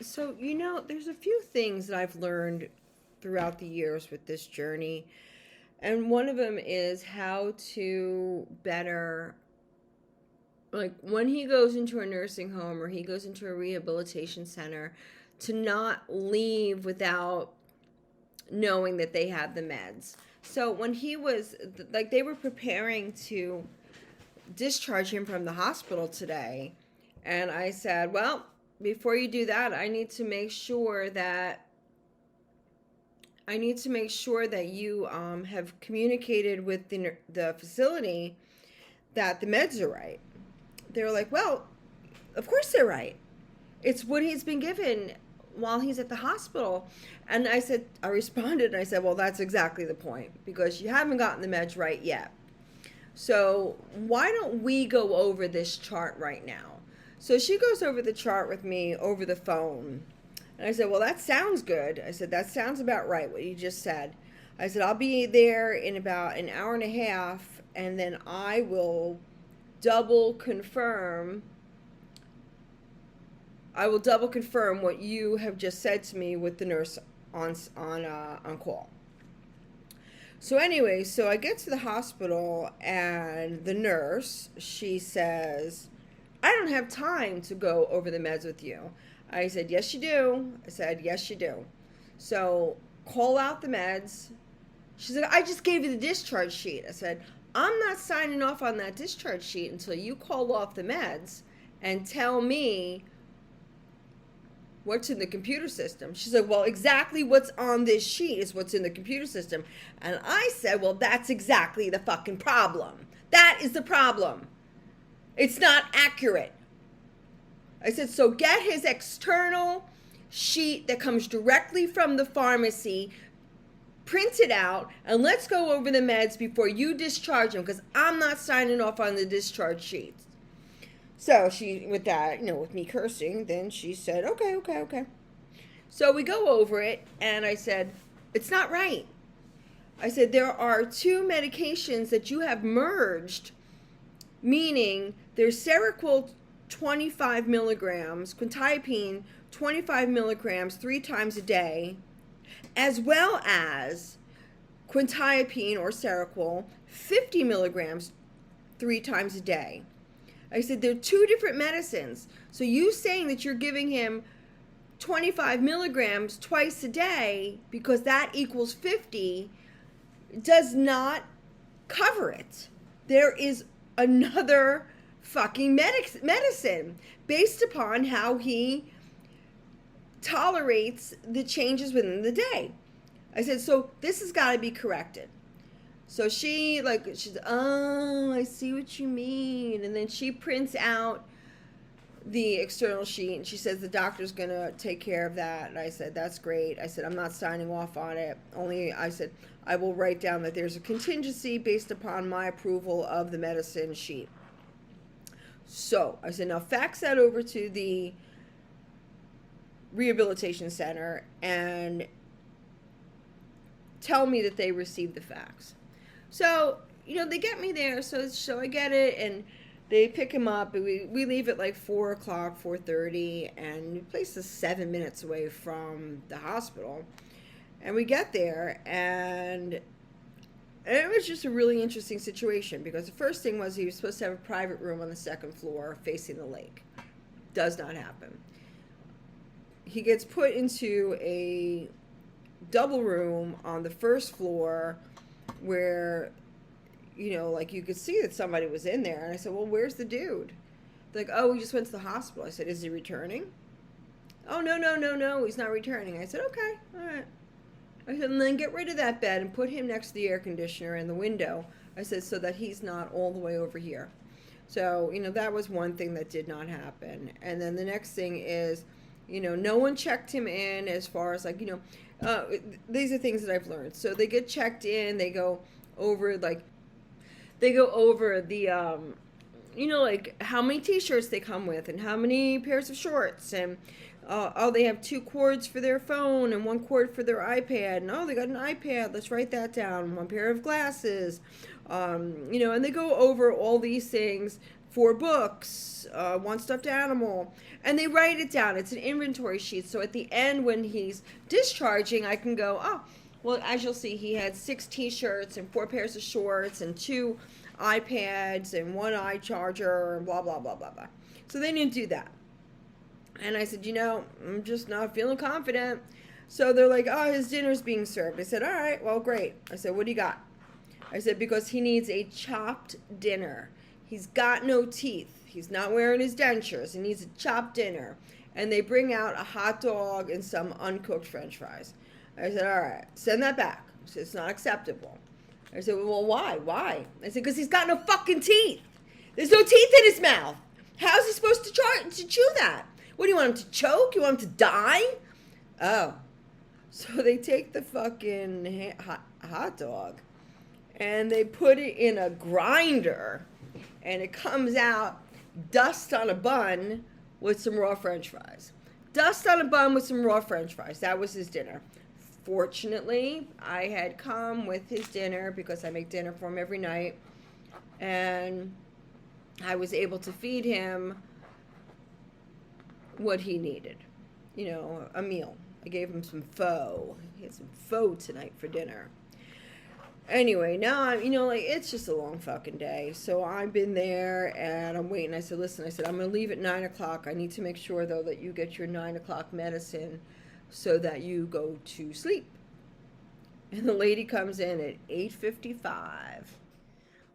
So, there's a few things that I've learned throughout the years with this journey. And one of them is how to better, like, when he goes into a nursing home or he goes into a rehabilitation center, to not leave without knowing that they have the meds. So, when he was, like, they were preparing to discharge him from the hospital today. And I said, well, before you do that, I need to make sure that you have communicated with the facility that the meds are right. They were like, well, of course they're right. It's what he's been given while he's at the hospital. And I responded and I said, well, that's exactly the point because you haven't gotten the meds right yet. So why don't we go over this chart right now? So she goes over the chart with me over the phone. And I said, well, that sounds good. I said, that sounds about right, what you just said. I said, I'll be there in about an hour and a half, and then I will double confirm. I will double confirm what you have just said to me with the nurse on call. So anyway, so I get to the hospital and the nurse, she says, I don't have time to go over the meds with you. I said, yes, you do. I said, yes, you do. So call out the meds. She's like, I just gave you the discharge sheet. I said, I'm not signing off on that discharge sheet until you call off the meds and tell me what's in the computer system. She's like, well, exactly what's on this sheet is what's in the computer system. And I said, well, that's exactly the fucking problem. That is the problem. It's not accurate. I said, so get his external sheet that comes directly from the pharmacy, print it out, and let's go over the meds before you discharge him because I'm not signing off on the discharge sheets. So she, with that, with me cursing, then she said, okay. So we go over it, and I said, it's not right. I said, there are two medications that you have merged, meaning there's Seroquel 25 milligrams, quetiapine 25 milligrams 3 times a day, as well as quetiapine or Seroquel 50 milligrams 3 times a day. I said, they're two different medicines. So you saying that you're giving him 25 milligrams twice a day because that equals 50 does not cover it. There is another fucking medicine based upon how he tolerates the changes within the day. I said, so this has got to be corrected. So she's, oh, I see what you mean. And then she prints out the external sheet and she says the doctor's going to take care of that. And I said, that's great. I said, I'm not signing off on it. I said, I will write down that there's a contingency based upon my approval of the medicine sheet. So I said, now fax that over to the rehabilitation center and tell me that they received the fax. So, they get me there, so I get it, and they pick him up, and we leave at like 4 o'clock, 4:30, and the place is 7 minutes away from the hospital. And we get there, and it was just a really interesting situation, because the first thing was he was supposed to have a private room on the second floor facing the lake. Does not happen. He gets put into a double room on the first floor where, like you could see that somebody was in there. And I said, well, where's the dude? They're like, oh, he just went to the hospital. I said, is he returning? Oh, no, he's not returning. I said, okay, all right. I said, and then get rid of that bed and put him next to the air conditioner in the window. I said, so that he's not all the way over here. So, that was one thing that did not happen. And then the next thing is, no one checked him in as far as these are things that I've learned. So they get checked in, they go over the how many t-shirts they come with and how many pairs of shorts, and they have 2 cords for their phone and 1 cord for their iPad, and they got an iPad, let's write that down, 1 pair of glasses, and they go over all these things 4 books, 1 stuffed animal, and they write it down. It's an inventory sheet. So at the end, when he's discharging, I can go, oh, well, as you'll see, he had 6 t-shirts and 4 pairs of shorts and 2 iPads and 1 eye charger and blah, blah, blah, blah, blah. So they didn't do that. And I said, I'm just not feeling confident. So they're like, oh, his dinner's being served. I said, all right, well, great. I said, what do you got? I said, because he needs a chopped dinner. He's got no teeth. He's not wearing his dentures. He needs a chopped dinner. And they bring out a hot dog and some uncooked French fries. I said, all right, send that back. I said, it's not acceptable. I said, well, why? Why? I said, because he's got no fucking teeth. There's no teeth in his mouth. How's he supposed to chew that? What, do you want him to choke? You want him to die? Oh. So they take the fucking hot dog and they put it in a grinder and it comes out dust on a bun with some raw French fries. Dust on a bun with some raw French fries. That was his dinner. Fortunately, I had come with his dinner because I make dinner for him every night. And I was able to feed him what he needed. A meal. I gave him some pho. He had some pho tonight for dinner. Anyway, now I'm, it's just a long fucking day. So I've been there and I'm waiting. I said, listen, I'm going to leave at 9 o'clock. I need to make sure, though, that you get your 9 o'clock medicine so that you go to sleep. And the lady comes in at 8:55.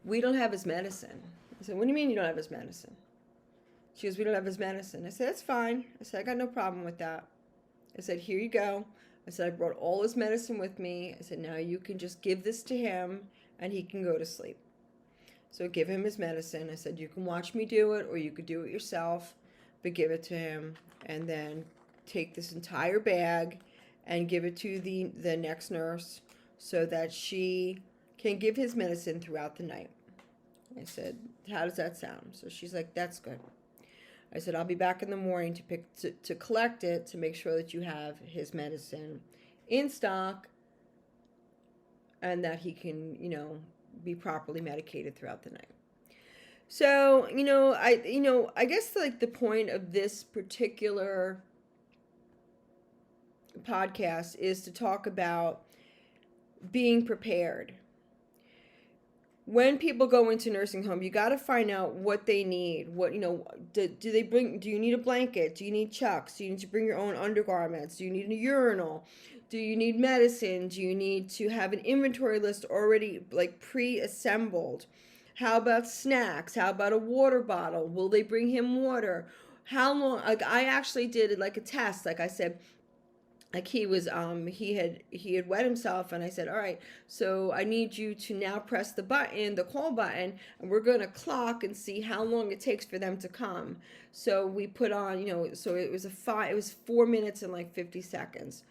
We don't have his medicine. I said, what do you mean you don't have his medicine? She goes, we don't have his medicine. I said, that's fine. I said, I got no problem with that. I said, here you go. I said, I brought all his medicine with me. I said, now you can just give this to him and he can go to sleep. So give him his medicine. I said, you can watch me do it or you could do it yourself, but give it to him and then take this entire bag and give it to the next nurse so that she can give his medicine throughout the night. I said, how does that sound? So she's like, that's good. I said, I'll be back in the morning to collect it, to make sure that you have his medicine in stock and that he can, be properly medicated throughout the night. So, I guess like the point of this particular podcast is to talk about being prepared. When people go into nursing home, you got to find out what they need. What, do they bring? Do you need a blanket? Do you need chucks? Do you need to bring your own undergarments? Do you need a urinal? Do you need medicine? Do you need to have an inventory list already like pre-assembled? How about snacks? How about a water bottle? Will they bring him water? How long? Like I actually did like a test. Like I said, like he was he had wet himself and I said, all right, so I need you to now press the button, the call button, and we're going to clock and see how long it takes for them to come. So we put on, so it was 4 minutes and like 50 seconds.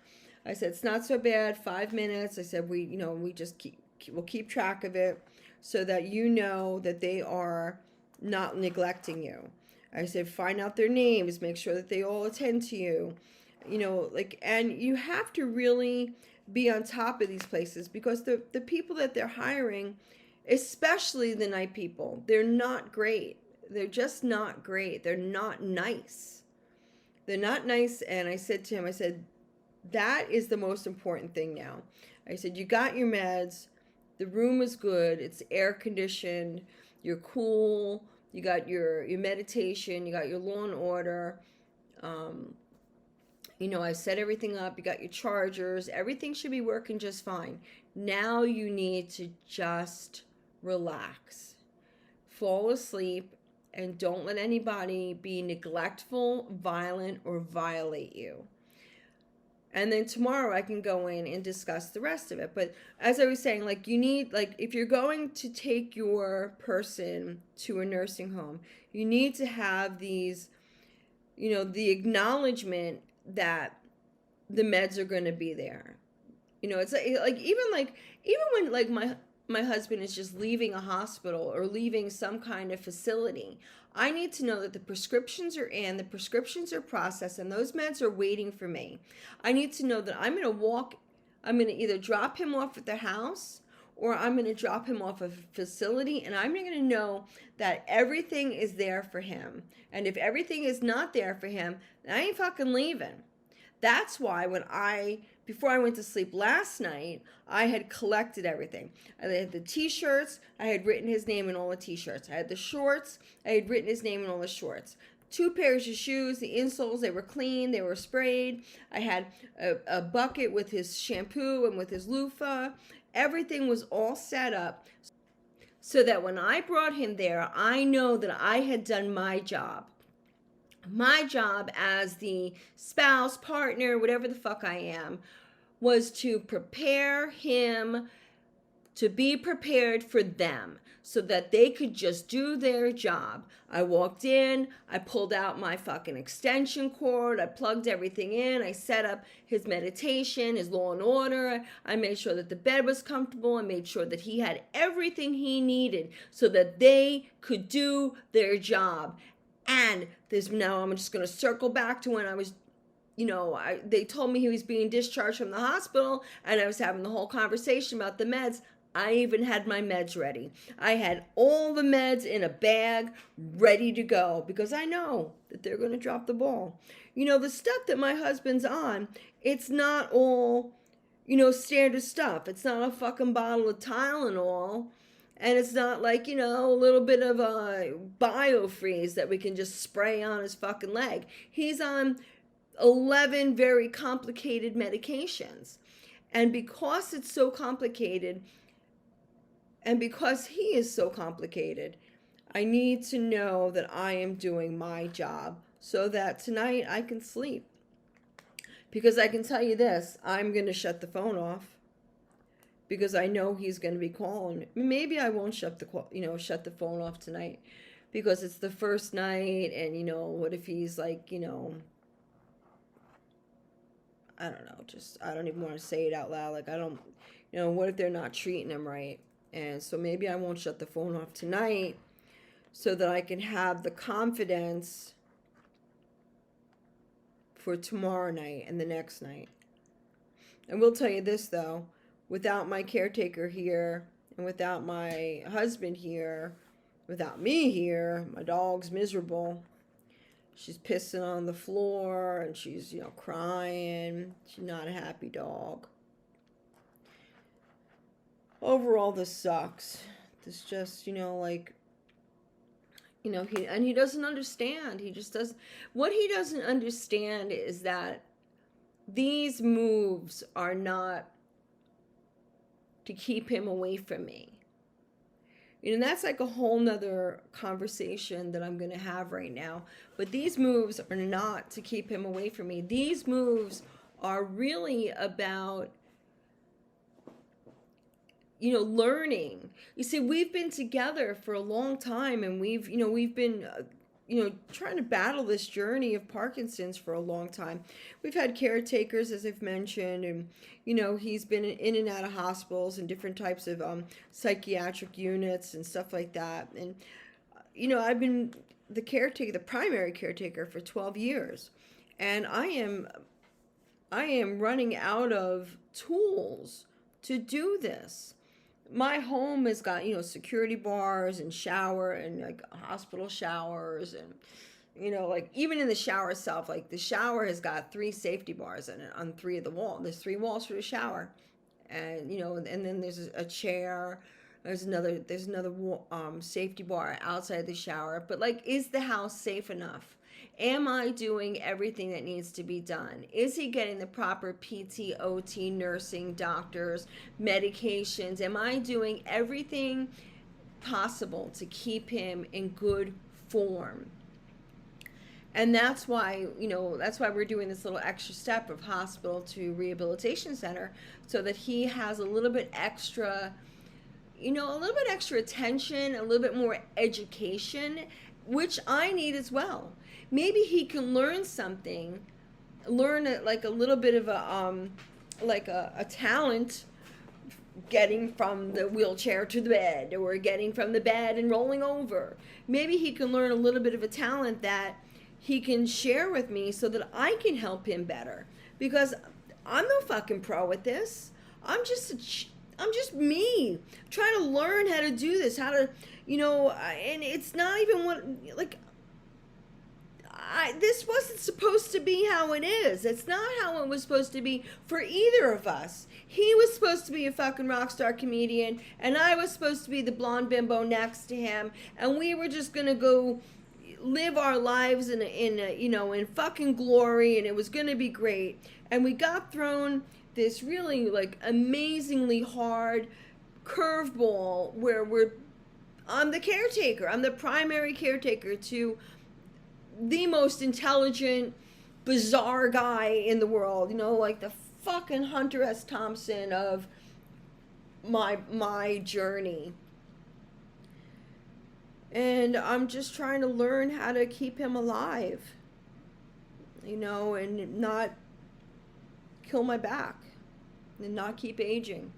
I said, it's not so bad, 5 minutes. I said, we just we'll keep track of it so that that they are not neglecting you. I said, find out their names, make sure that they all attend to you. And you have to really be on top of these places because the people that they're hiring, especially the night people, they're not great. They're just not great. They're not nice. They're not nice. And I said to him, that is the most important thing now. I said, you got your meds. The room is good. It's air conditioned. You're cool. You got your meditation. You got your law and order. I set everything up. You got your chargers. Everything should be working just fine. Now you need to just relax. Fall asleep and don't let anybody be neglectful, violent, or violate you. And then tomorrow I can go in and discuss the rest of it. But as I was saying, if you're going to take your person to a nursing home, you need to have these, the acknowledgement that the meds are going to be there. It's even when my husband is just leaving a hospital or leaving some kind of facility, I need to know that the prescriptions are in, the prescriptions are processed, and those meds are waiting for me. I need to know that I'm going to either drop him off at the house or I'm going to drop him off of a facility, and I'm going to know that everything is there for him. And if everything is not there for him, then I ain't fucking leaving. That's why before I went to sleep last night, I had collected everything. I had the t-shirts, I had written his name in all the t-shirts. I had the shorts, I had written his name in all the shorts. 2 pairs of shoes, the insoles, they were clean, they were sprayed. I had a bucket with his shampoo and with his loofah. Everything was all set up so that when I brought him there, I know that I had done my job. My job as the spouse, partner, whatever the fuck I am, was to prepare him to be prepared for them so that they could just do their job. I walked in, I pulled out my fucking extension cord, I plugged everything in, I set up his meditation, his law and order, I made sure that the bed was comfortable, I made sure that he had everything he needed so that they could do their job. And now I'm just going to circle back to when I was, they told me he was being discharged from the hospital, and I was having the whole conversation about the meds. I even had my meds ready. I had all the meds in a bag ready to go because I know that they're going to drop the ball. The stuff that my husband's on, it's not all, standard stuff. It's not a fucking bottle of Tylenol. And it's not like, a little bit of a biofreeze that we can just spray on his fucking leg. He's on 11 very complicated medications. And because it's so complicated, and because he is so complicated, I need to know that I am doing my job so that tonight I can sleep. Because I can tell you this, I'm going to shut the phone off. Because I know he's going to be calling. Maybe I won't shut the phone off tonight, because it's the first night, and what if he's like, I don't know, I don't even want to say it out loud. Like, I don't, what if they're not treating him right? And so maybe I won't shut the phone off tonight, so that I can have the confidence for tomorrow night and the next night. And we'll tell you this though. Without my caretaker here, and without my husband here, without me here, my dog's miserable. She's pissing on the floor, and she's, crying. She's not a happy dog. Overall, this sucks. This just, he doesn't understand. He just doesn't. What he doesn't understand is that these moves are not to keep him away from me. That's like a whole nother conversation that I'm going to have right now. But these moves are not to keep him away from me. These moves are really about, learning. You see, we've been together for a long time, and we've been, trying to battle this journey of Parkinson's for a long time. We've had caretakers, as I've mentioned, and, he's been in and out of hospitals and different types of psychiatric units and stuff like that. And, I've been the primary caretaker for 12 years. And I am running out of tools to do this. My home has got, security bars and shower and like hospital showers, and, even in the shower itself, like the shower has got 3 safety bars in it on 3 of the walls. There's 3 walls for the shower. And, and then there's a chair. There's another safety bar outside the shower. But like, is the house safe enough? Am I doing everything that needs to be done? Is he getting the proper PT, OT, nursing, doctors, medications? Am I doing everything possible to keep him in good form? And that's why we're doing this little extra step of hospital to rehabilitation center, so that he has a little bit extra, attention, a little bit more education, which I need as well. Maybe he can learn something, a little bit of a talent, getting from the wheelchair to the bed, or getting from the bed and rolling over. Maybe he can learn a little bit of a talent that he can share with me so that I can help him better. Because I'm no fucking pro at this. I'm just I'm just me trying to learn how to do this, how to, and it's not even what, like, this wasn't supposed to be how it is. It's not how it was supposed to be for either of us. He was supposed to be a fucking rock star comedian, and I was supposed to be the blonde bimbo next to him, and we were just gonna go live our lives in fucking glory, and it was gonna be great. And we got thrown this really like amazingly hard curveball where I'm the caretaker. I'm the primary caretaker to the most intelligent, bizarre guy in the world, like the fucking Hunter S. Thompson of my journey. And I'm just trying to learn how to keep him alive, and not kill my back and not keep aging.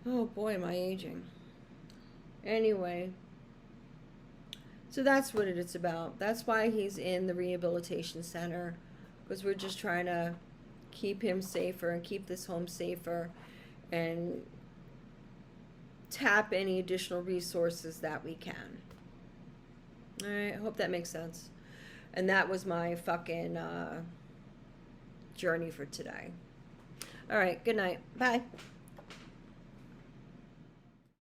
Oh boy, am I aging. Anyway. So that's what it's about. That's why he's in the rehabilitation center, because we're just trying to keep him safer and keep this home safer and tap any additional resources that we can. All right, I hope that makes sense. And that was my fucking journey for today. All right, good night. Bye.